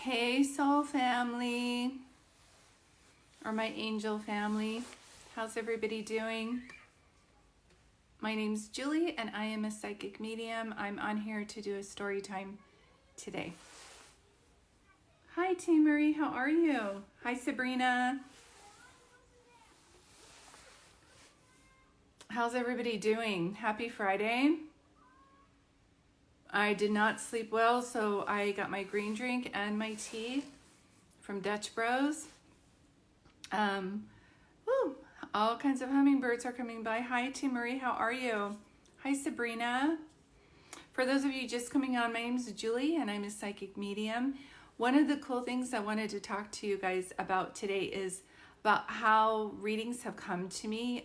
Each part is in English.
Hey, soul family, or my angel family. How's everybody doing? My name's Julie, and I am a psychic medium. I'm on here to do a story time today. Hi, T. Marie. How are you? Hi, Sabrina. How's everybody doing? Happy Friday. I did not sleep well, so I got my green drink and my tea from Dutch Bros. Woo, all kinds of hummingbirds are coming by. Hi, T. Marie. How are you? Hi, Sabrina. For those of you just coming on, my name is Julie, and I'm a psychic medium. One of the cool things I wanted to talk to you guys about today is about how readings have come to me.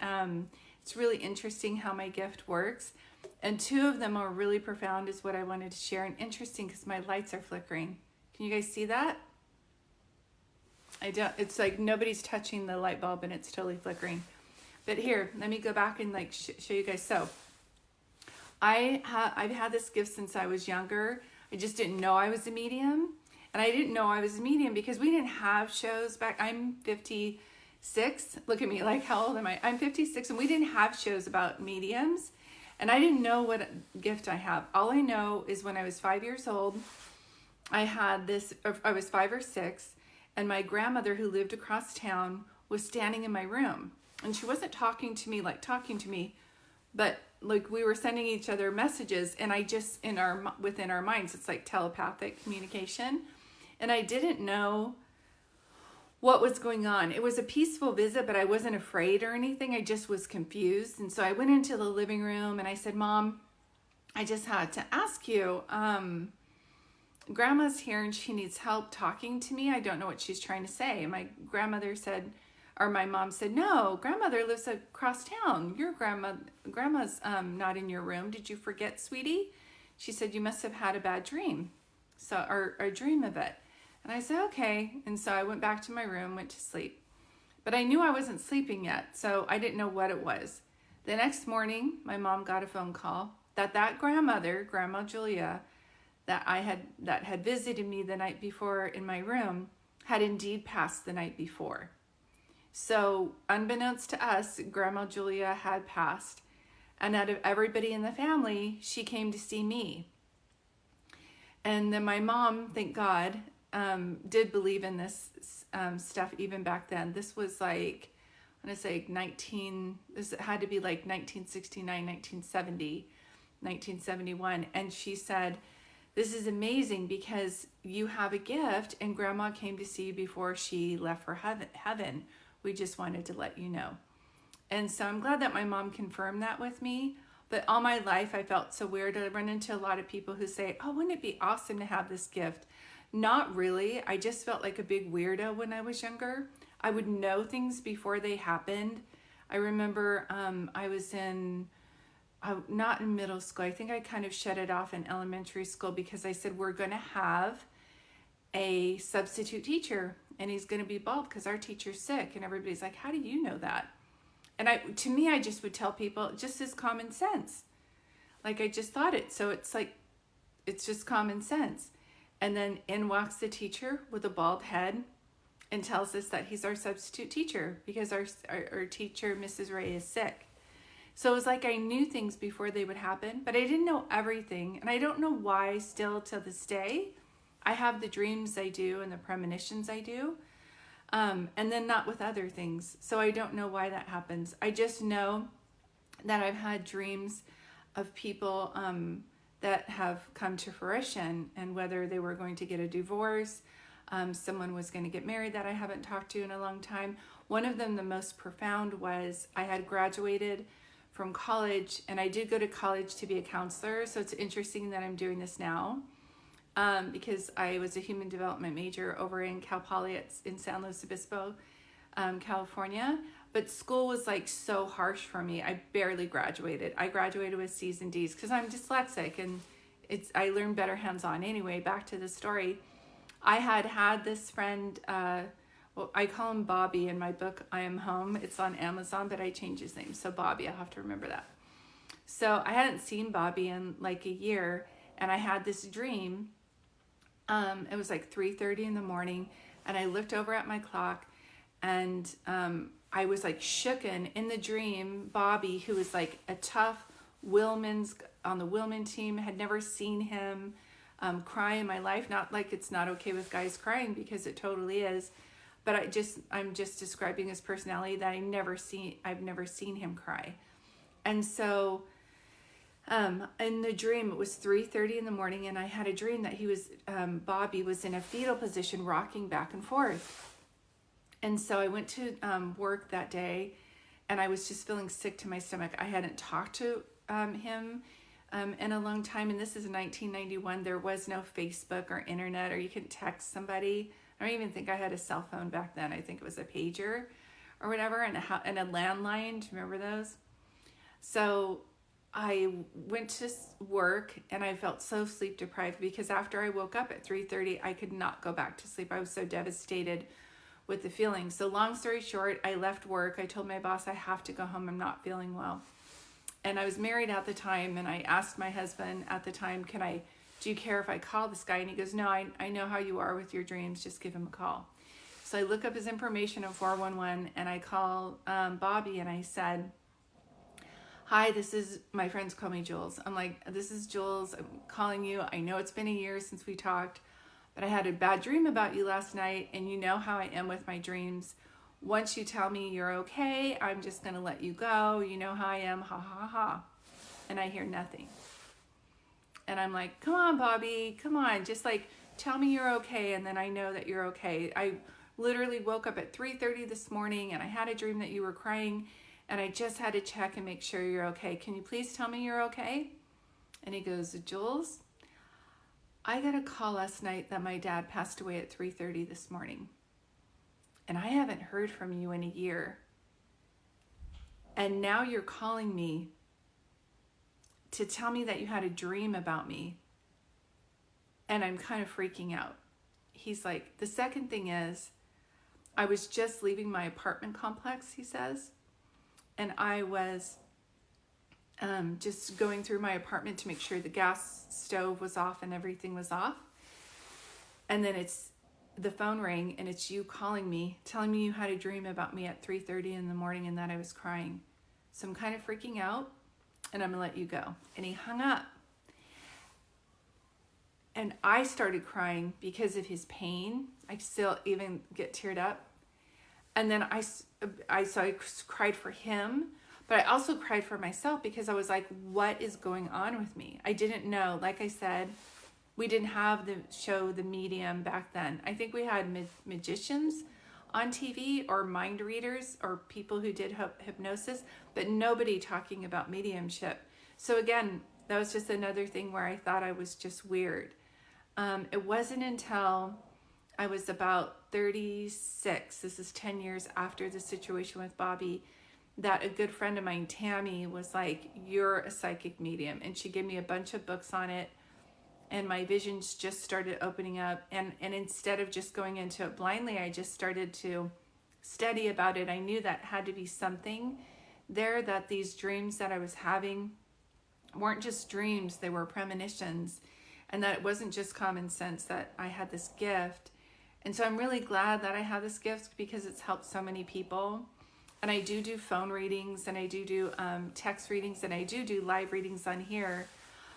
It's really interesting how my gift works. And two of them are really profound is what I wanted to share. And interesting because my lights are flickering. Can you guys see that? I don't, it's like nobody's touching the light bulb and it's totally flickering. But here, let me go back and like show you guys. So I've had this gift since I was younger. I just didn't know I was a medium. And I didn't know I was a medium because we didn't have shows back. I'm 56. Look at me, like how old am I? I'm 56 and we didn't have shows about mediums. And I didn't know what gift I have. All I know is when I was 5 years old, I was 5 or 6, and my grandmother who lived across town was standing in my room. And she wasn't talking to me, but like we were sending each other messages, and I just, within our minds, it's like telepathic communication. And I didn't know what was going on. It was a peaceful visit, but I wasn't afraid or anything. I just was confused. And so I went into the living room and I said, Mom, I just had to ask you, Grandma's here and she needs help talking to me. I don't know what she's trying to say. And my mom said, no, grandmother lives across town. Your grandma's not in your room. Did you forget, sweetie? She said, you must have had a bad dream. Or a dream of it. And I said, okay. And so I went back to my room, went to sleep. But I knew I wasn't sleeping yet, so I didn't know what it was. The next morning, my mom got a phone call that grandmother, Grandma Julia, that had visited me the night before in my room, had indeed passed the night before. So unbeknownst to us, Grandma Julia had passed. And out of everybody in the family, she came to see me. And then my mom, thank God, did believe in this stuff even back then. This was like, I want to say this had to be like 1969, 1970, 1971. And she said, this is amazing because you have a gift and Grandma came to see you before she left for heaven. We just wanted to let you know. And so I'm glad that my mom confirmed that with me. But all my life, I felt so weird. I run into a lot of people who say, oh, wouldn't it be awesome to have this gift? Not really. I just felt like a big weirdo when I was younger. I would know things before they happened. I remember I was not in middle school. I think I kind of shut it off in elementary school because I said, we're going to have a substitute teacher and he's going to be bald because our teacher's sick. And everybody's like, how do you know that? And to me, I just would tell people just as common sense. Like I just thought it. So it's like, it's just common sense. And then in walks the teacher with a bald head and tells us that he's our substitute teacher because our teacher, Mrs. Ray, is sick. So it was like I knew things before they would happen, but I didn't know everything. And I don't know why still to this day, I have the dreams I do and the premonitions I do. And then not with other things. So I don't know why that happens. I just know that I've had dreams of people that have come to fruition, and whether they were going to get a divorce, someone was going to get married that I haven't talked to in a long time. One of them, the most profound, was I had graduated from college, and I did go to college to be a counselor. So it's interesting that I'm doing this now. Because I was a human development major over in Cal Poly in San Luis Obispo, California. But school was like so harsh for me. I barely graduated. I graduated with C's and D's because I'm dyslexic and I learned better hands-on. Anyway, back to the story. I had this friend, I call him Bobby in my book, I Am Home. It's on Amazon, but I changed his name. So Bobby, I'll have to remember that. So I hadn't seen Bobby in like a year, and I had this dream It was like 3:30 in the morning, and I looked over at my clock, and I was like shooken in the dream. Bobby, who was like a tough Willman's on the Willman team, had never seen him cry in my life. Not like it's not okay with guys crying, because it totally is, but I'm just describing his personality, that I've never seen him cry. And so in the dream, it was 3:30 in the morning, and I had a dream that Bobby was in a fetal position, rocking back and forth. And so I went to work that day, and I was just feeling sick to my stomach. I hadn't talked to him in a long time, and this is 1991. There was no Facebook or internet, or you could text somebody. I don't even think I had a cell phone back then. I think it was a pager or whatever, and a landline. Do you remember those? So I went to work, and I felt so sleep deprived, because after I woke up at 3:30, I could not go back to sleep. I was so devastated with the feeling. So long story short, I left work. I told my boss I have to go home. I'm not feeling well. And I was married at the time, and I asked my husband at the time, do you care if I call this guy? And he goes, no, I know how you are with your dreams. Just give him a call. So I look up his information in 411, and I call Bobby, and I said, hi, my friends call me Jules. I'm like, this is Jules. I'm calling you. I know it's been a year since we talked, but I had a bad dream about you last night, and you know how I am with my dreams. Once you tell me you're okay, I'm just going to let you go. You know how I am. Ha, ha, ha. And I hear nothing. And I'm like, come on, Bobby. Come on. Just like, tell me you're okay, and then I know that you're okay. I literally woke up at 3:30 this morning, and I had a dream that you were crying, and I just had to check and make sure you're okay. Can you please tell me you're okay? And he goes, Jules, I got a call last night that my dad passed away at 3:30 this morning. And I haven't heard from you in a year. And now you're calling me to tell me that you had a dream about me. And I'm kind of freaking out. He's like, the second thing is, I was just leaving my apartment complex, he says. And I was just going through my apartment to make sure the gas stove was off and everything was off. And then the phone rang, and it's you calling me, telling me you had a dream about me at 3:30 in the morning, and that I was crying. So I'm kind of freaking out, and I'm gonna let you go. And he hung up. And I started crying because of his pain. I still even get teared up. And then I cried for him, but I also cried for myself, because I was like, what is going on with me? I didn't know. Like I said, we didn't have the show The Medium back then. I think we had magicians on TV, or mind readers, or people who did hypnosis, but nobody talking about mediumship. So again, that was just another thing where I thought I was just weird. It wasn't until I was about 36, this is 10 years after the situation with Bobby, that a good friend of mine, Tammy, was like, you're a psychic medium. And she gave me a bunch of books on it. And my visions just started opening up. And instead of just going into it blindly, I just started to study about it. I knew that had to be something there, that these dreams that I was having weren't just dreams, they were premonitions. And that it wasn't just common sense, that I had this gift. And so I'm really glad that I have this gift, because it's helped so many people. And I do phone readings, and I do text readings, and I do live readings on here.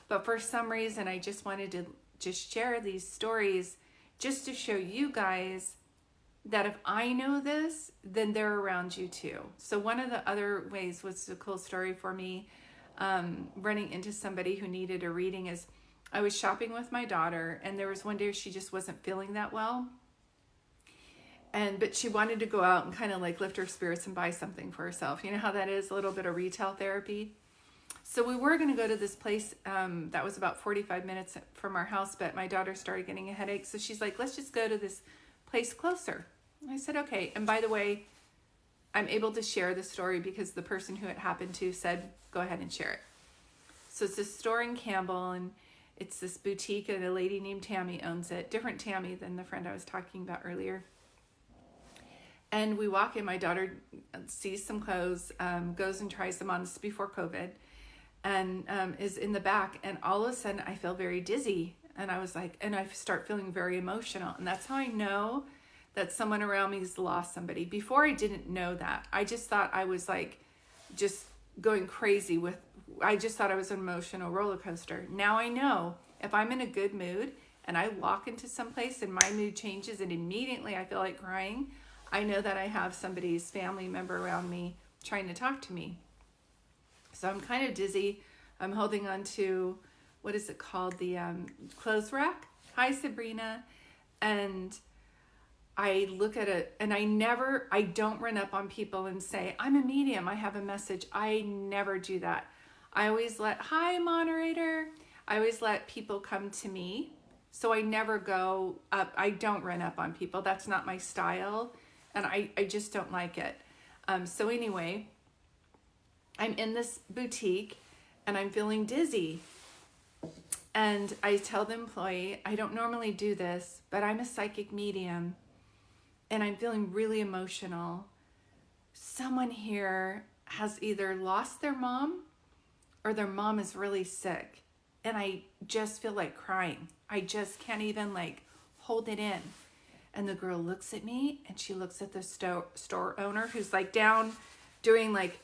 But for some reason, I just wanted to just share these stories just to show you guys that if I know this, then they're around you too. So one of the other ways was a cool story for me, running into somebody who needed a reading, is I was shopping with my daughter, and there was one day she just wasn't feeling that well. But she wanted to go out and kind of like lift her spirits and buy something for herself. You know how that is, a little bit of retail therapy. So we were going to go to this place that was about 45 minutes from our house, but my daughter started getting a headache. So she's like, let's just go to this place closer. I said, okay. And by the way, I'm able to share the story because the person who it happened to said, go ahead and share it. So it's a store in Campbell, and it's this boutique, and a lady named Tammy owns it. Different Tammy than the friend I was talking about earlier. And we walk in, my daughter sees some clothes, goes and tries them on. This is before COVID, and is in the back. And all of a sudden I feel very dizzy. And I was like, and I start feeling very emotional. And that's how I know that someone around me has lost somebody. Before, I didn't know that. I just thought I was like just going crazy with, I just thought I was an emotional roller coaster. Now I know if I'm in a good mood and I walk into some place and my mood changes and immediately I feel like crying, I know that I have somebody's family member around me trying to talk to me. So I'm kind of dizzy. I'm holding on to, what is it called? The clothes rack. Hi, Sabrina. And I look at it and I don't run up on people and say, I'm a medium, I have a message. I never do that. I always hi, moderator. I always let people come to me. So I never go up. I don't run up on people. That's not my style. And I just don't like it. So anyway, I'm in this boutique and I'm feeling dizzy. And I tell the employee, I don't normally do this, but I'm a psychic medium and I'm feeling really emotional. Someone here has either lost their mom or their mom is really sick. And I just feel like crying. I just can't even like hold it in. And the girl looks at me and she looks at the store owner who's like down doing like,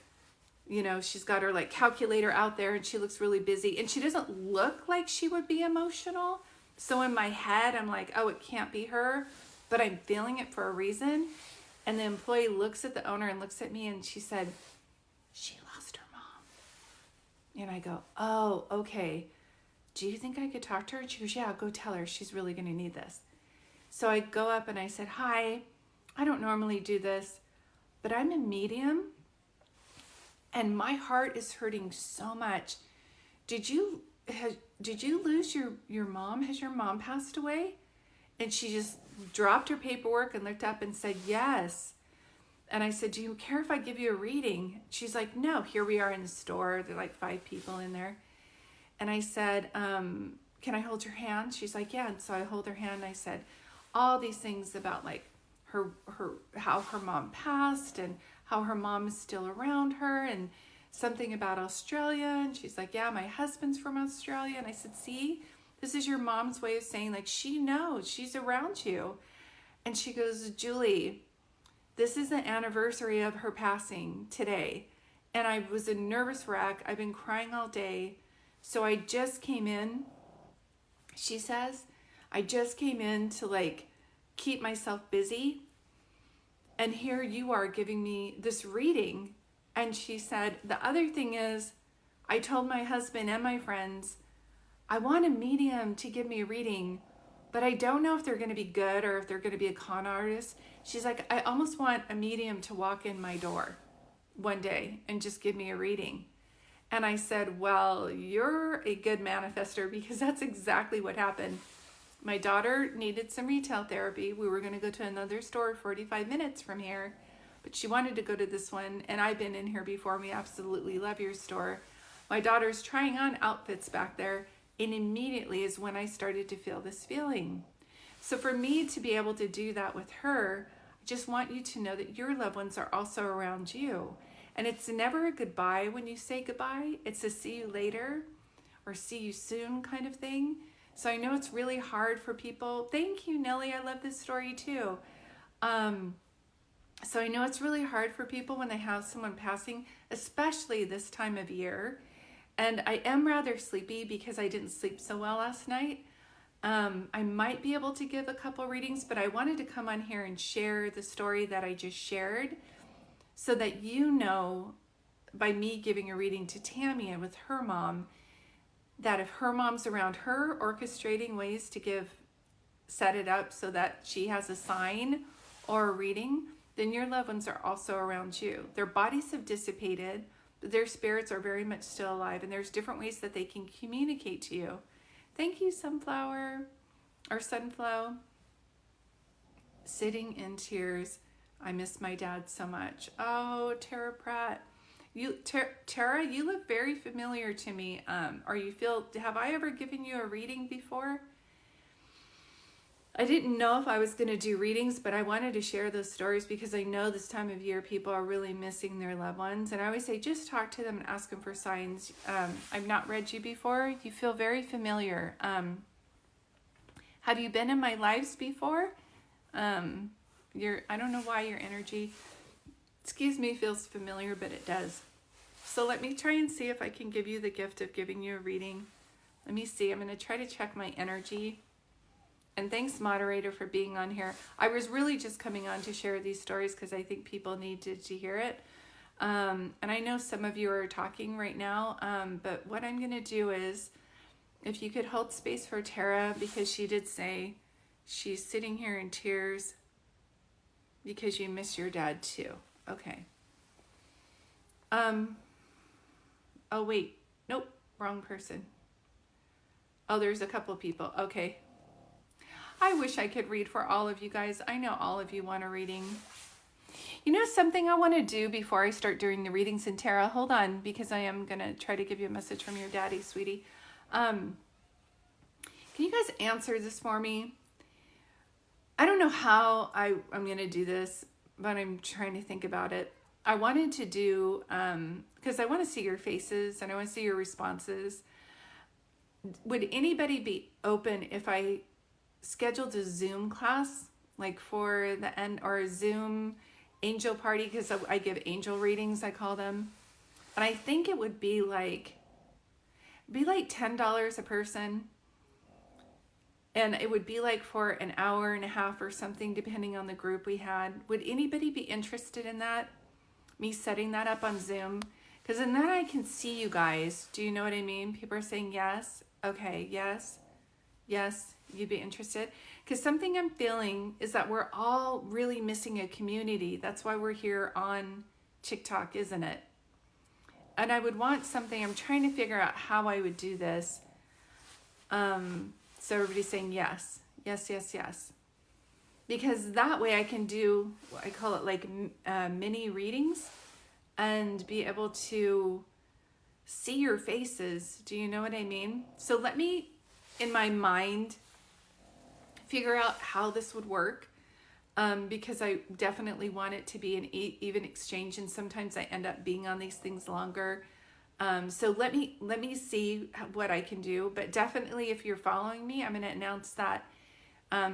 you know, she's got her like calculator out there and she looks really busy and she doesn't look like she would be emotional. So in my head, I'm like, oh, it can't be her, but I'm feeling it for a reason. And the employee looks at the owner and looks at me and she said, she lost her mom. And I go, oh, okay. Do you think I could talk to her? And she goes, yeah, go tell her. She's really going to need this. So I go up and I said, hi, I don't normally do this, but I'm a medium and my heart is hurting so much. Did you lose your mom? Has your mom passed away? And she just dropped her paperwork and looked up and said, yes. And I said, do you care if I give you a reading? She's like, no, here we are in the store. There are like 5 people in there. And I said, can I hold your hand? She's like, yeah. And so I hold her hand and I said, all these things about like her how her mom passed and how her mom is still around her and something about Australia. And she's like, yeah, my husband's from Australia. And I said, see, this is your mom's way of saying like, she knows, she's around you. And she goes, Julie, this is the anniversary of her passing today. And I was a nervous wreck. I've been crying all day. So I just came in, she says, I just came in to like keep myself busy. And here you are giving me this reading. And she said, the other thing is, I told my husband and my friends, I want a medium to give me a reading, but I don't know if they're going to be good or if they're going to be a con artist. She's like, I almost want a medium to walk in my door one day and just give me a reading. And I said, well, you're a good manifester because that's exactly what happened. My daughter needed some retail therapy. We were going to go to another store 45 minutes from here, but she wanted to go to this one. And I've been in here before. We absolutely love your store. My daughter's trying on outfits back there. And immediately is when I started to feel this feeling. So for me to be able to do that with her, I just want you to know that your loved ones are also around you. And it's never a goodbye when you say goodbye. It's a see you later or see you soon kind of thing. So I know it's really hard for people. Thank you, Nellie. I love this story too. So I know it's really hard for people when they have someone passing, especially this time of year. And I am rather sleepy because I didn't sleep so well last night. I might be able to give a couple readings, but I wanted to come on here and share the story that I just shared so that you know, by me giving a reading to Tammy and with her mom, that if her mom's around her orchestrating ways to set it up so that she has a sign or a reading, then your loved ones are also around you. Their bodies have dissipated, but their spirits are very much still alive, and there's different ways that they can communicate to you. Thank you, Sunflower or Sunflow. Sitting in tears. I miss my dad so much. Oh, Tara Pratt. Tara, you look very familiar to me. Have I ever given you a reading before? I didn't know if I was going to do readings, but I wanted to share those stories because I know this time of year people are really missing their loved ones. And I always say, just talk to them and ask them for signs. I've not read you before. You feel very familiar. Have you been in my lives before? I don't know why your energy, excuse me, feels familiar, but it does. So let me try and see if I can give you the gift of giving you a reading. Let me see. I'm going to try to check my energy. And thanks, moderator, for being on here. I was really just coming on to share these stories because I think people needed to hear it. And I know some of you are talking right now, but what I'm going to do is, if you could hold space for Tara, because she did say she's sitting here in tears because you miss your dad too. Okay. Oh, wait. Nope. Wrong person. Oh, there's a couple people. Okay. I wish I could read for all of you guys. I know all of you want a reading. You know something I want to do before I start doing the readings? And Tara, hold on, because I am going to try to give you a message from your daddy, sweetie. Can you guys answer this for me? I don't know how I'm going to do this, but I'm trying to think about it. I wanted to do, because I want to see your faces and I want to see your responses. Would anybody be open if I scheduled a Zoom class, like for the end, or a Zoom angel party? Because I give angel readings, I call them. And I think it would be like $10 a person. And it would be like for an hour and a half or something, depending on the group we had. Would anybody be interested in that? Me setting that up on Zoom? Because in that I can see you guys. Do you know what I mean? People are saying yes. Okay, yes. Yes, you'd be interested. Because something I'm feeling is that we're all really missing a community. That's why we're here on TikTok, isn't it? And I would want something. I'm trying to figure out how I would do this. So everybody's saying yes, yes, yes, yes. Because that way I can do, I call it like mini readings and be able to see your faces. Do you know what I mean? So let me, in my mind, figure out how this would work. Because I definitely want it to be an even exchange. And sometimes I end up being on these things longer. So let me see what I can do, but definitely if you're following me, I'm going to announce that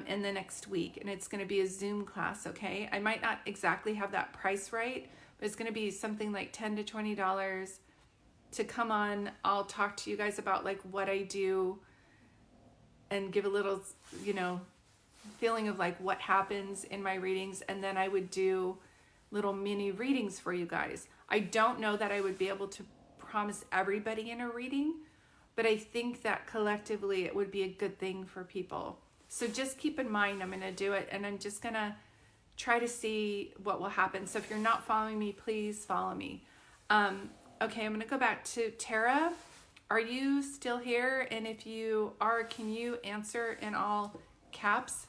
in the next week, and it's going to be a Zoom class. Okay. I might not exactly have that price right, but it's going to be something like $10 to $20 to come on. I'll talk to you guys about like what I do and give a little, feeling of like what happens in my readings. And then I would do little mini readings for you guys. I don't know that I would be able to promise everybody in a reading, but I think that collectively it would be a good thing for people. So just keep in mind, I'm going to do it, and I'm just going to try to see what will happen. So if you're not following me, please follow me. Okay, I'm going to go back to Tara. Are you still here? And if you are, can you answer in all caps?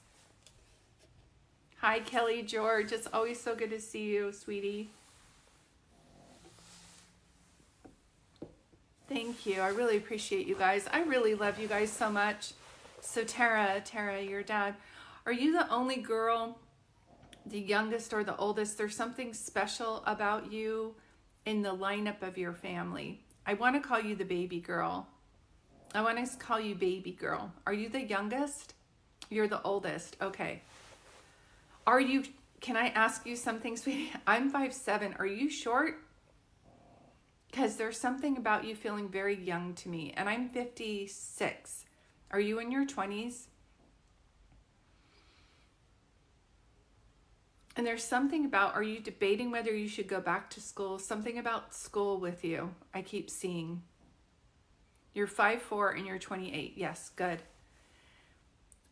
Hi, Kelly George. It's always so good to see you, sweetie. Thank you. I really appreciate you guys. I really love you guys so much. So Tara, your dad, are you the only girl, the youngest or the oldest? There's something special about you in the lineup of your family. I want to call you the baby girl. I want to call you baby girl. Are you the youngest? You're the oldest. Okay. Can I ask you something, sweetie? I'm 5'7". Are you short? Because there's something about you feeling very young to me. And I'm 56. Are you in your 20s? And there's something about, are you debating whether you should go back to school? Something about school with you, I keep seeing. You're 5'4" and you're 28. Yes, good.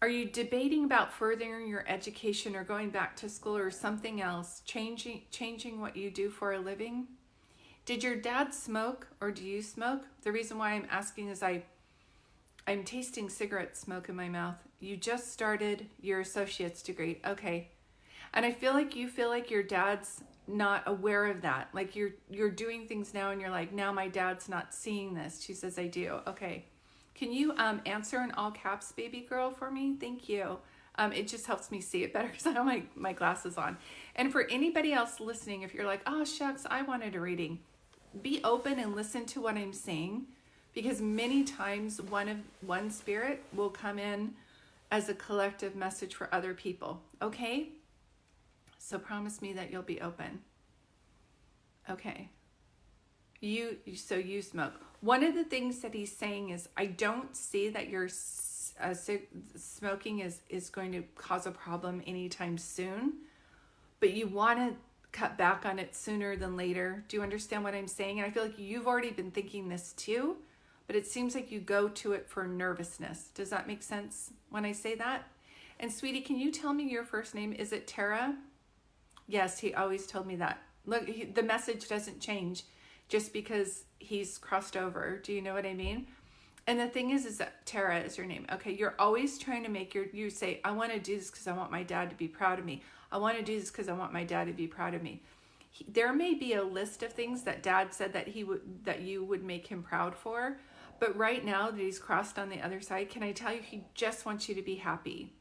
Are you debating about furthering your education or going back to school or something else? Changing what you do for a living? Did your dad smoke or do you smoke? The reason why I'm asking is I'm tasting cigarette smoke in my mouth. You just started your associate's degree. Okay. And I feel like you feel like your dad's not aware of that. Like you're doing things now and you're like, now my dad's not seeing this. She says, I do. Okay. Can you answer in all caps, baby girl, for me? Thank you. It just helps me see it better because I have my glasses on. And for anybody else listening, if you're like, oh, shucks, I wanted a reading, be open and listen to what I'm saying, because many times one spirit will come in as a collective message for other people. Okay? So promise me that you'll be open. Okay. You smoke. One of the things that he's saying is, I don't see that your smoking is going to cause a problem anytime soon, but you want to cut back on it sooner than later. Do you understand what I'm saying? And I feel like you've already been thinking this too, but it seems like you go to it for nervousness. Does that make sense when I say that? And sweetie, can you tell me your first name? Is it Tara? Yes, he always told me that. Look, the message doesn't change just because he's crossed over. Do you know what I mean? And the thing is that Tara is your name. Okay, you're always trying to make you say, I want to do this because I want my dad to be proud of me. I want to do this because I want my dad to be proud of me. There may be a list of things that dad said that you would make him proud for, but right now that he's crossed on the other side, can I tell you, he just wants you to be happy.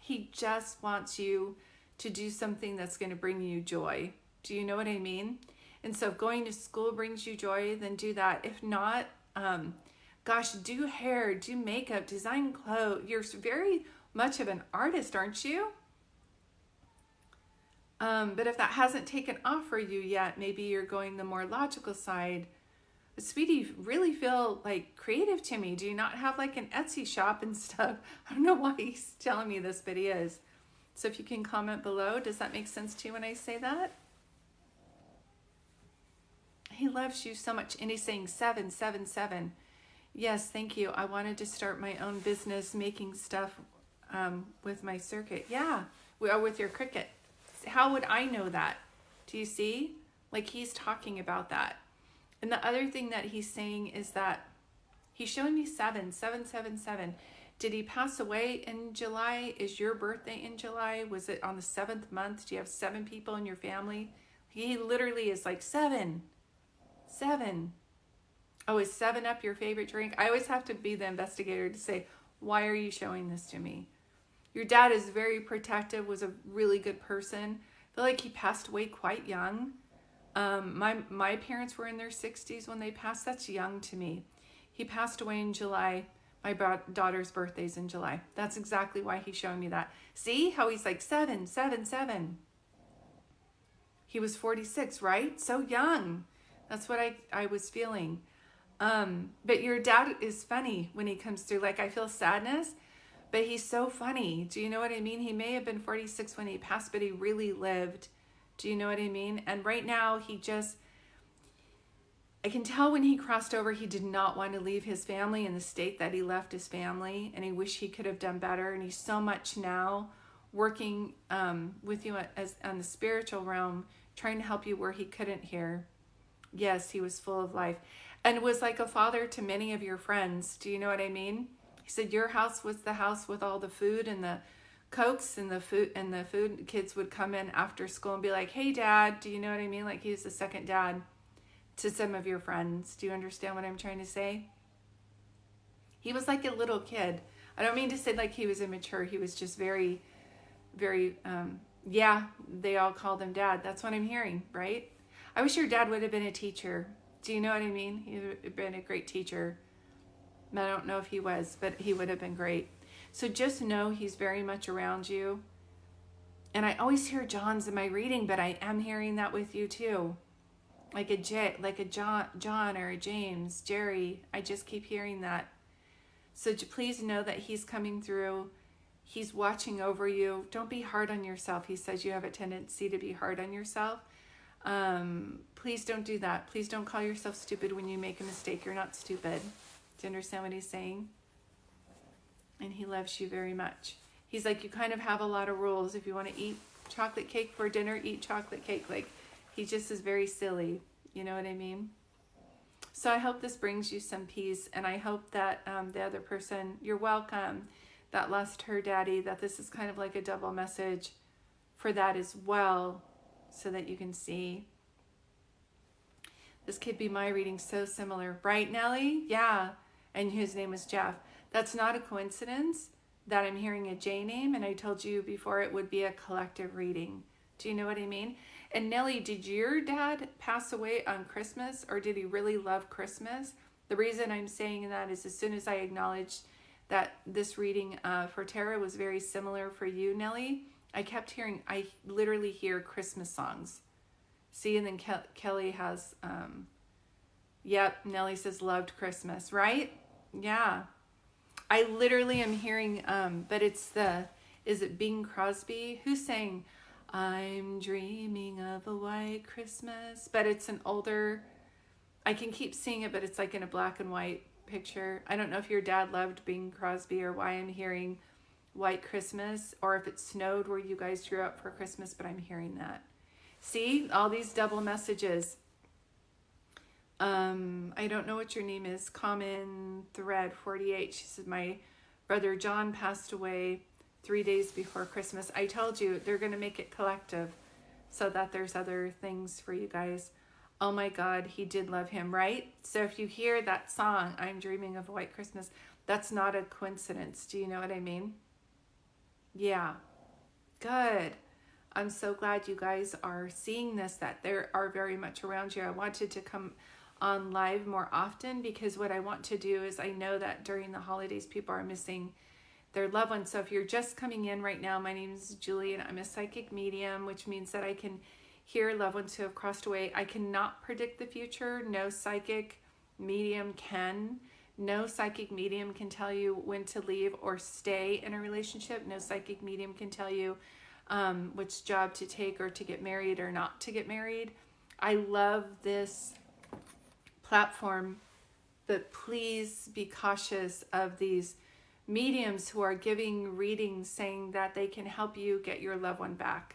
He just wants you to do something that's going to bring you joy. Do you know what I mean? And so if going to school brings you joy, then do that. If not, gosh, do hair, do makeup, design clothes. You're very much of an artist, aren't you? But if that hasn't taken off for you yet, maybe you're going the more logical side. But sweetie, you really feel like creative to me. Do you not have like an Etsy shop and stuff? I don't know why he's telling me this, but he is. So if you can comment below, does that make sense to you when I say that? He loves you so much. And he's saying 777. Yes, thank you. I wanted to start my own business making stuff with my circuit. Yeah, with your Cricut. How would I know that? Do you see? Like, he's talking about that. And the other thing that he's saying is that he's showing me 777. Did he pass away in July? Is your birthday in July? Was it on the 7th month? Do you have 7 people in your family? He literally is like 7. Oh, is 7-Up your favorite drink? I always have to be the investigator to say, why are you showing this to me? Your dad is very protective, was a really good person. I feel like he passed away quite young. My parents were in their 60s when they passed. That's young to me. He passed away in July. My daughter's birthday's in July. That's exactly why he's showing me that. See how he's like 777. He was 46, right? So young. That's what I was feeling. But your dad is funny when he comes through. Like, I feel sadness, but he's so funny. Do you know what I mean? He may have been 46 when he passed, but he really lived. Do you know what I mean? And right now, I can tell when he crossed over, he did not want to leave his family in the state that he left his family, and he wished he could have done better. And he's so much now working with you on the spiritual realm, trying to help you where he couldn't here. Yes, he was full of life and was like a father to many of your friends. Do you know what I mean? He said your house was the house with all the food and the Cokes and the food. Kids would come in after school and be like, hey, Dad. Do you know what I mean? Like, he was the second dad to some of your friends. Do you understand what I'm trying to say? He was like a little kid. I don't mean to say like he was immature. He was just very, very, yeah, they all called him Dad. That's what I'm hearing, right? I wish your dad would have been a teacher. Do you know what I mean? He would have been a great teacher. I don't know if he was, but he would have been great. So just know he's very much around you. And I always hear John's in my reading, but I am hearing that with you too. Like a John or a James, Jerry. I just keep hearing that. So please know that he's coming through. He's watching over you. Don't be hard on yourself. He says you have a tendency to be hard on yourself. Please don't do that. Please don't call yourself stupid when you make a mistake. You're not stupid. Do you understand what he's saying? And he loves you very much. He's like, you kind of have a lot of rules. If you want to eat chocolate cake for dinner, eat chocolate cake. Like, he just is very silly. You know what I mean? So I hope this brings you some peace. And I hope that the other person, you're welcome, that lost her daddy, that this is kind of like a double message for that as well, so that you can see. This could be my reading, so similar. Right, Nellie? Yeah. And his name was Jeff. That's not a coincidence that I'm hearing a J name, and I told you before it would be a collective reading. Do you know what I mean? And Nellie, did your dad pass away on Christmas, or did he really love Christmas? The reason I'm saying that is as soon as I acknowledged that this reading for Tara was very similar for you, Nellie. I literally hear Christmas songs. See, and then Kelly has, yep, Nellie says loved Christmas, right? Yeah. I literally am hearing, but is it Bing Crosby? Who's saying, I'm dreaming of a white Christmas? But it's an older, I can keep seeing it, but it's like in a black and white picture. I don't know if your dad loved Bing Crosby or why I'm hearing White Christmas, or if it snowed where you guys grew up for Christmas, but I'm hearing that. See, all these double messages. I don't know what your name is. Common Thread 48. She said, my brother John passed away 3 days before Christmas. I told you they're going to make it collective so that there's other things for you guys. Oh my God, he did love him, right? So if you hear that song, I'm Dreaming of a White Christmas, that's not a coincidence. Do you know what I mean? Yeah, good. I'm so glad you guys are seeing this, that they are very much around you. I wanted to come on live more often because what I want to do is, I know that during the holidays people are missing their loved ones. So if you're just coming in right now, my name is Julie and I'm a psychic medium, which means that I can hear loved ones who have crossed away. I cannot predict the future. No psychic medium can. No psychic medium can tell you when to leave or stay in a relationship. No psychic medium can tell you which job to take or to get married or not to get married. I love this platform, but please be cautious of these mediums who are giving readings saying that they can help you get your loved one back.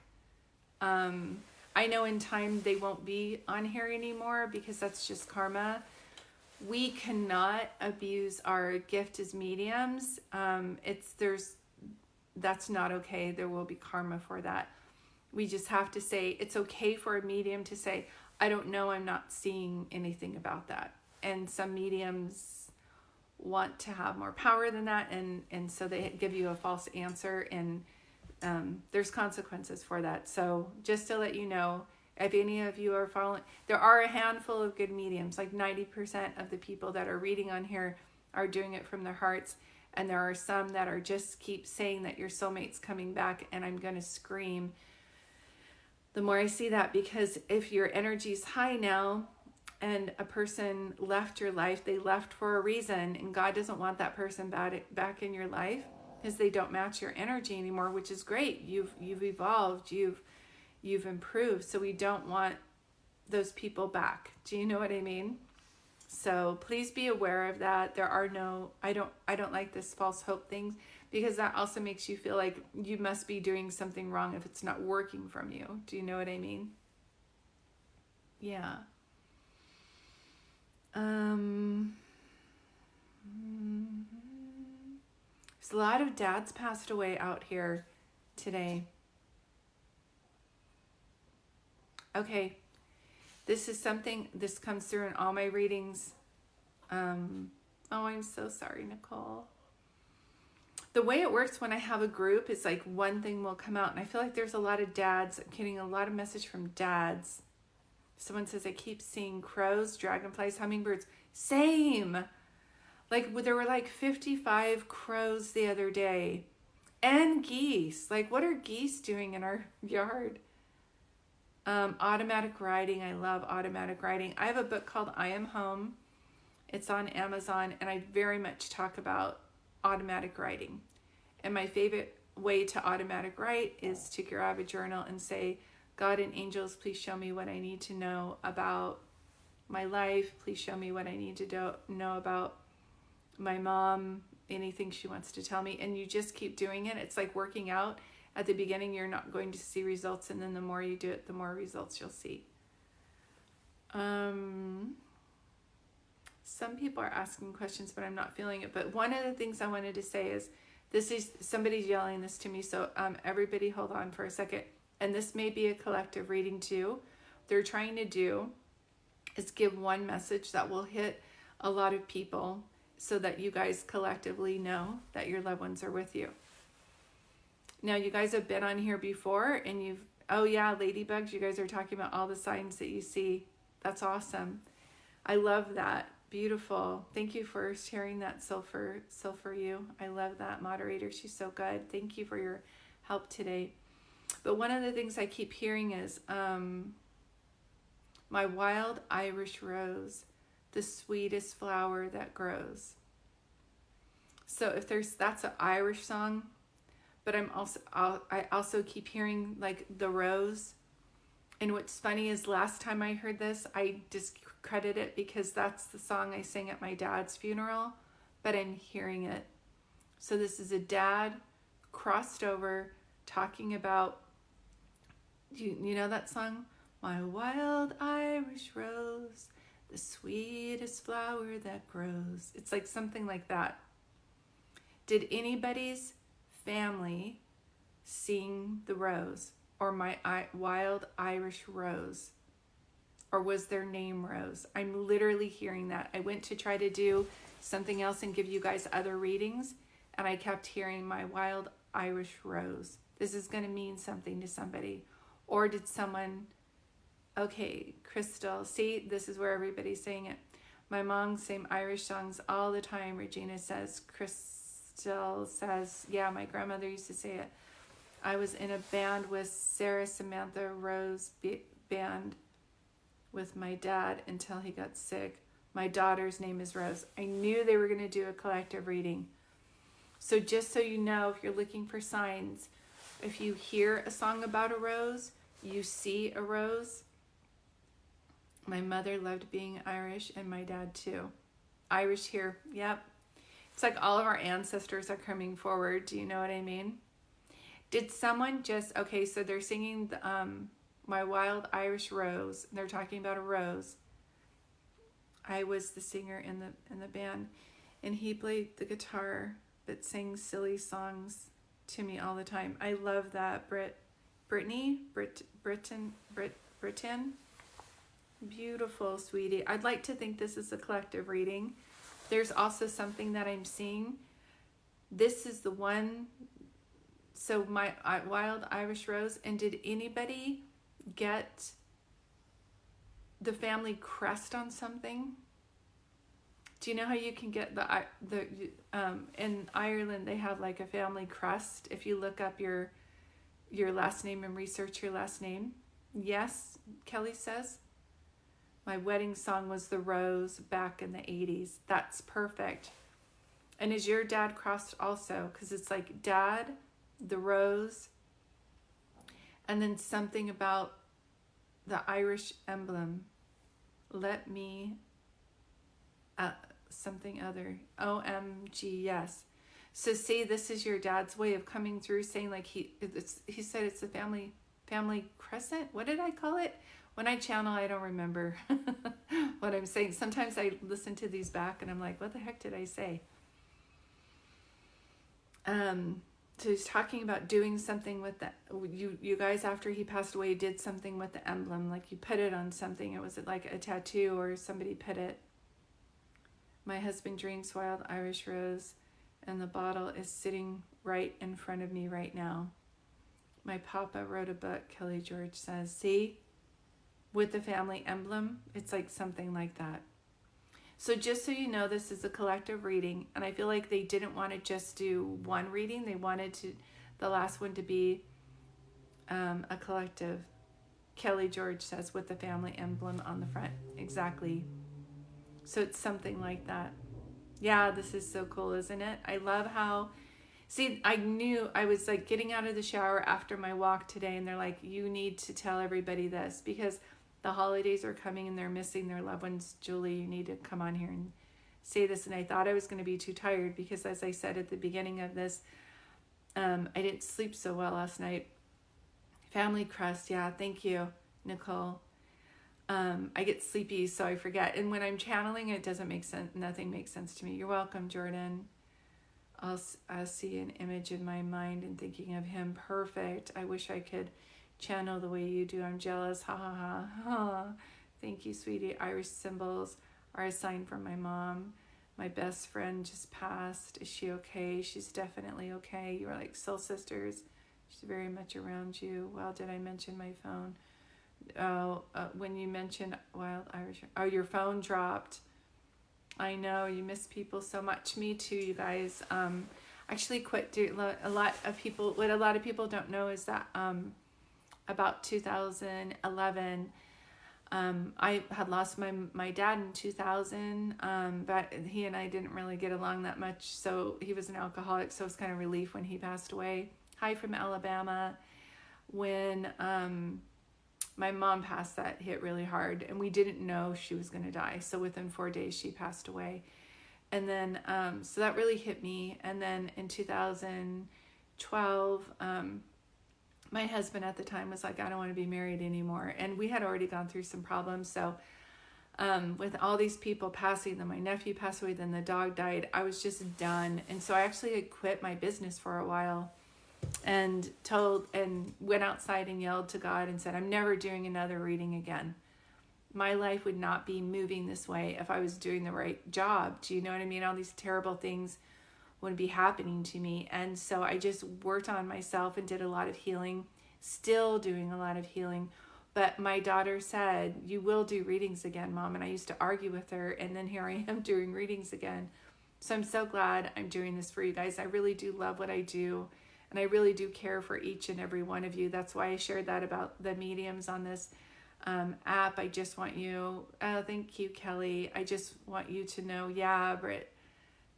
I know in time they won't be on here anymore because that's just karma. We cannot abuse our gift as mediums. That's not okay. There will be karma for that. We just have to say, it's okay for a medium to say, I don't know, I'm not seeing anything about that. And some mediums want to have more power than that, and so they give you a false answer, and there's consequences for that. So just to let you know, if any of you are following, there are a handful of good mediums, like 90% of the people that are reading on here are doing it from their hearts. And there are some that are just keep saying that your soulmate's coming back, and I'm going to scream the more I see that, because if your energy's high now and a person left your life, they left for a reason, and God doesn't want that person back in your life because they don't match your energy anymore, which is great. You've evolved, you've improved, so we don't want those people back. Do you know what I mean? So please be aware of that. There are no, I don't like this false hope thing, because that also makes you feel like you must be doing something wrong if it's not working from you. Do you know what I mean? Yeah. There's a lot of dads passed away out here today. Okay. This comes through in all my readings. Oh, I'm so sorry, Nicole. The way it works when I have a group is like one thing will come out, and I feel like there's a lot of dads. I'm getting a lot of message from dads. Someone says, I keep seeing crows, dragonflies, hummingbirds. Same. Like there were like 55 crows the other day, and geese. Like, what are geese doing in our yard? Automatic writing. I love automatic writing. I have a book called I Am Home. It's on Amazon, and I very much talk about automatic writing. And my favorite way to automatic write is to grab a journal and say, God and angels, please show me what I need to know about my life. Please show me what I need to know about my mom, anything she wants to tell me. And you just keep doing it. It's like working out. At the beginning, you're not going to see results, and then the more you do it, the more results you'll see. Some people are asking questions, but I'm not feeling it. But one of the things I wanted to say is, somebody's yelling this to me, so everybody hold on for a second. And this may be a collective reading too. What they're trying to do is give one message that will hit a lot of people so that you guys collectively know that your loved ones are with you. Now, you guys have been on here before, and oh yeah, ladybugs, you guys are talking about all the signs that you see. That's awesome. I love that. Beautiful. Thank you for sharing that, Sulfur You. I love that moderator. She's so good. Thank you for your help today. But one of the things I keep hearing is my wild Irish rose, the sweetest flower that grows. So if that's an Irish song, but I also keep hearing like the rose. And what's funny is last time I heard this, I discredit it because that's the song I sang at my dad's funeral, but I'm hearing it. So this is a dad crossed over talking about, you know that song? My wild Irish rose, the sweetest flower that grows. It's like something like that. Did anybody's family sing the rose? Or my wild Irish rose? Or was their name Rose? I'm literally hearing that. I went to try to do something else and give you guys other readings, and I kept hearing my wild Irish rose. This is going to mean something to somebody. Or did someone, okay, Crystal, see, this is where everybody's saying it. My mom sang Irish songs all the time, Regina says. Crystal says, yeah, my grandmother used to say it. I was in a band with Sarah Samantha Rose band with my dad until he got sick. My daughter's name is Rose. I knew they were going to do a collective reading. So just so you know, if you're looking for signs, if you hear a song about a rose, you see a rose. My mother loved being Irish and my dad too. Irish here, yep. It's like all of our ancestors are coming forward. Do you know what I mean? Did someone just, okay, so they're singing My Wild Irish Rose. They're talking about a rose. I was the singer in the band, and he played the guitar, but sang silly songs to me all the time. I love that. Brittany. Beautiful, sweetie. I'd like to think this is a collective reading. There's also something that I'm seeing. This is the one. So my wild Irish rose. And did anybody get the family crest on something? Do you know how you can get the in Ireland they have like a family crest if you look up your last name and research your last name? Yes, Kelly says. My wedding song was The Rose back in the 80s. That's perfect. And is your dad crossed also? Because it's like dad, the rose, and then something about the Irish emblem. Let me, something other. OMG, yes. So see, this is your dad's way of coming through, saying like he said it's the family crescent. What did I call it? When I channel, I don't remember what I'm saying. Sometimes I listen to these back and I'm like, what the heck did I say? So he's talking about doing something with that. You guys, after he passed away, did something with the emblem. Like you put it on something. It was like a tattoo or somebody put it. My husband drinks wild Irish rose and the bottle is sitting right in front of me right now. My papa wrote a book, Kelly George says. See? With the family emblem, it's like something like that. So just so you know, this is a collective reading, and I feel like they didn't want to just do one reading. They wanted the last one to be a collective. Kelly George says, with the family emblem on the front. Exactly. So it's something like that. Yeah, this is so cool, isn't it? I love how... See, I knew I was like getting out of the shower after my walk today, and they're like, you need to tell everybody this because the holidays are coming and they're missing their loved ones. Julie, you need to come on here and say this. And I thought I was going to be too tired because, as I said at the beginning of this, I didn't sleep so well last night. Family crest, yeah, thank you, Nicole. I get sleepy, so I forget. And when I'm channeling, it doesn't make sense. Nothing makes sense to me. You're welcome, Jordan. I'll see an image in my mind and thinking of him. Perfect. I wish I could channel the way you do. I'm jealous. Ha ha ha. Ha. Thank you, sweetie. Irish symbols are a sign from my mom. My best friend just passed. Is she okay? She's definitely okay. You are like soul sisters. She's very much around you. Well, did I mention my phone? Oh, when you mentioned wild Irish. Oh, your phone dropped. I know you miss people so much. Me too, you guys. Actually quit doing a lot of people. What a lot of people don't know is that about 2011, I had lost my dad in 2000, but he and I didn't really get along that much. So he was an alcoholic, so it was kind of relief when he passed away. Hi from Alabama. When my mom passed, that hit really hard, and we didn't know she was going to die. So within 4 days, she passed away. And then, so that really hit me. And then in 2012, my husband at the time was like, I don't want to be married anymore. And we had already gone through some problems. So with all these people passing, then my nephew passed away, then the dog died, I was just done. And so I actually had quit my business for a while and went outside and yelled to God and said, I'm never doing another reading again. My life would not be moving this way if I was doing the right job. Do you know what I mean? All these terrible things would be happening to me. And so I just worked on myself and did a lot of healing, still doing a lot of healing. But my daughter said, you will do readings again, Mom. And I used to argue with her. And then here I am doing readings again. So I'm so glad I'm doing this for you guys. I really do love what I do. And I really do care for each and every one of you. That's why I shared that about the mediums on this app. I just want you, oh, thank you, Kelly. I just want you to know, yeah, Britt.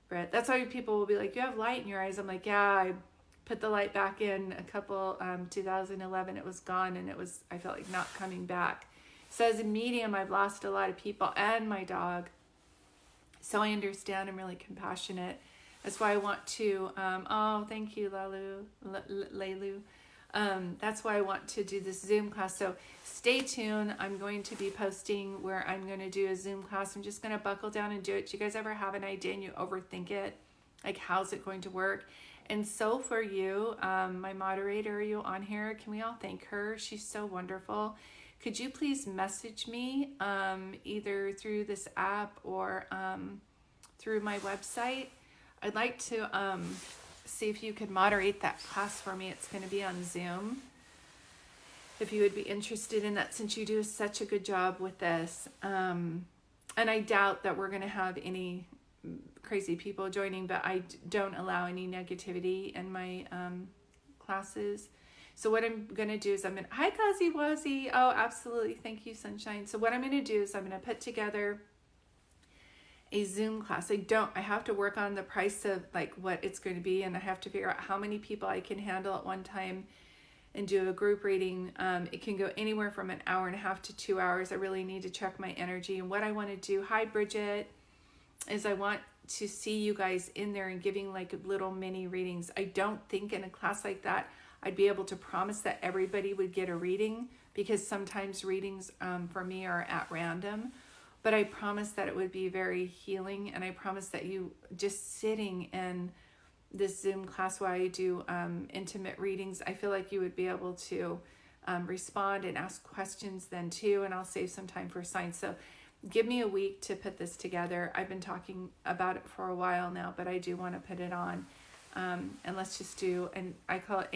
That's why people will be like, you have light in your eyes. I'm like, yeah, I put the light back in a couple, 2011, it was gone, and I felt like not coming back. So as a medium, I've lost a lot of people and my dog. So I understand. I'm really compassionate. That's why I want to, oh, thank you, Lelu. That's why I want to do this Zoom class. So stay tuned. I'm going to be posting where I'm going to do a Zoom class. I'm just going to buckle down and do it. Do you guys ever have an idea and you overthink it? Like, how's it going to work? And so for you, my moderator, are you on here? Can we all thank her? She's so wonderful. Could you please message me either through this app or through my website? I'd like to see if you could moderate that class for me. It's going to be on Zoom. If you would be interested in that, since you do such a good job with this. And I doubt that we're going to have any crazy people joining, but I don't allow any negativity in my classes. So what I'm going to do is hi, Kazi Wazi. Oh, absolutely. Thank you, Sunshine. So what I'm going to do is I'm going to put together a Zoom class. I have to work on the price of like what it's going to be, and I have to figure out how many people I can handle at one time and do a group reading. It can go anywhere from an hour and a half to 2 hours. I really need to check my energy. And what I want to do, hi Bridget, is I want to see you guys in there and giving like little mini readings. I don't think in a class like that I'd be able to promise that everybody would get a reading, because sometimes readings for me are at random. But I promise that it would be very healing, and I promise that you just sitting in this Zoom class while I do intimate readings, I feel like you would be able to respond and ask questions then too, and I'll save some time for signs. So give me a week to put this together. I've been talking about it for a while now, but I do want to put it on. And let's just do, and I call it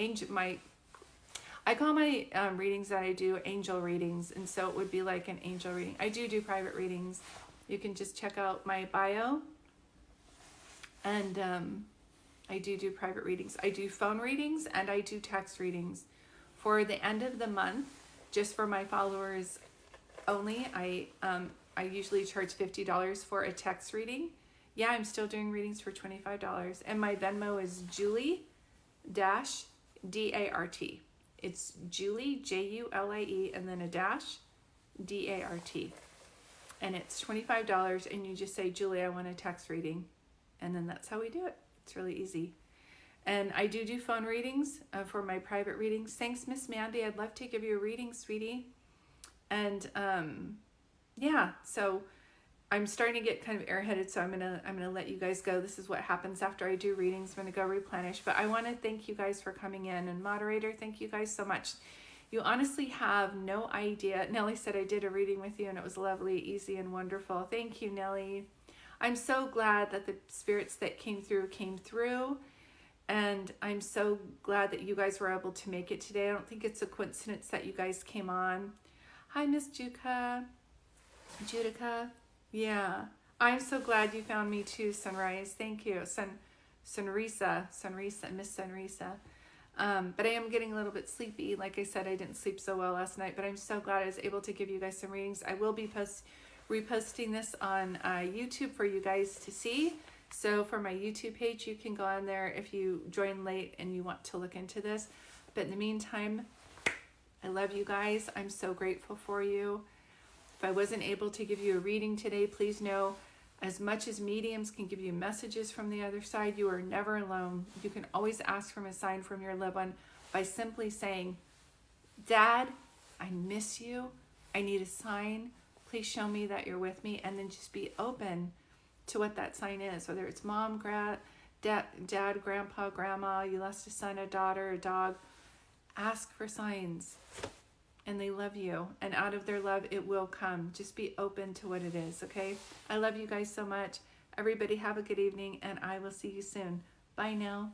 I call my readings that I do angel readings, and so it would be like an angel reading. I do private readings. You can just check out my bio, and I do private readings. I do phone readings and I do text readings. For the end of the month, just for my followers only, I usually charge $50 for a text reading. Yeah, I'm still doing readings for $25, and my Venmo is Julie-DART. It's Julie, Julie, and then a dash, DART. And it's $25, and you just say, Julie, I want a text reading. And then that's how we do it. It's really easy. And I do phone readings for my private readings. Thanks, Miss Mandy. I'd love to give you a reading, sweetie. And yeah, so I'm starting to get kind of airheaded, so I'm gonna let you guys go. This is what happens after I do readings. I'm gonna go replenish, but I want to thank you guys for coming in. And moderator, thank you guys so much. You honestly have no idea. Nellie said I did a reading with you and it was lovely, easy, and wonderful. Thank you, Nellie. I'm so glad that the spirits that came through, and I'm so glad that you guys were able to make it today. I don't think it's a coincidence that you guys came on. Hi, Miss Judica. Yeah, I'm so glad you found me too, Sunrise. Thank you. Sunrisa, Miss Sunrisa. But I am getting a little bit sleepy. Like I said, I didn't sleep so well last night, but I'm so glad I was able to give you guys some readings. I will be reposting this on YouTube for you guys to see. So for my YouTube page, you can go on there if you join late and you want to look into this. But in the meantime, I love you guys. I'm so grateful for you. If I wasn't able to give you a reading today, please know, as much as mediums can give you messages from the other side, you are never alone. You can always ask for a sign from your loved one by simply saying, Dad, I miss you. I need a sign. Please show me that you're with me. And then just be open to what that sign is, whether it's mom, dad, grandpa, grandma, you lost a son, a daughter, a dog. Ask for signs. And they love you. And out of their love, it will come. Just be open to what it is, okay? I love you guys so much. Everybody have a good evening, and I will see you soon. Bye now.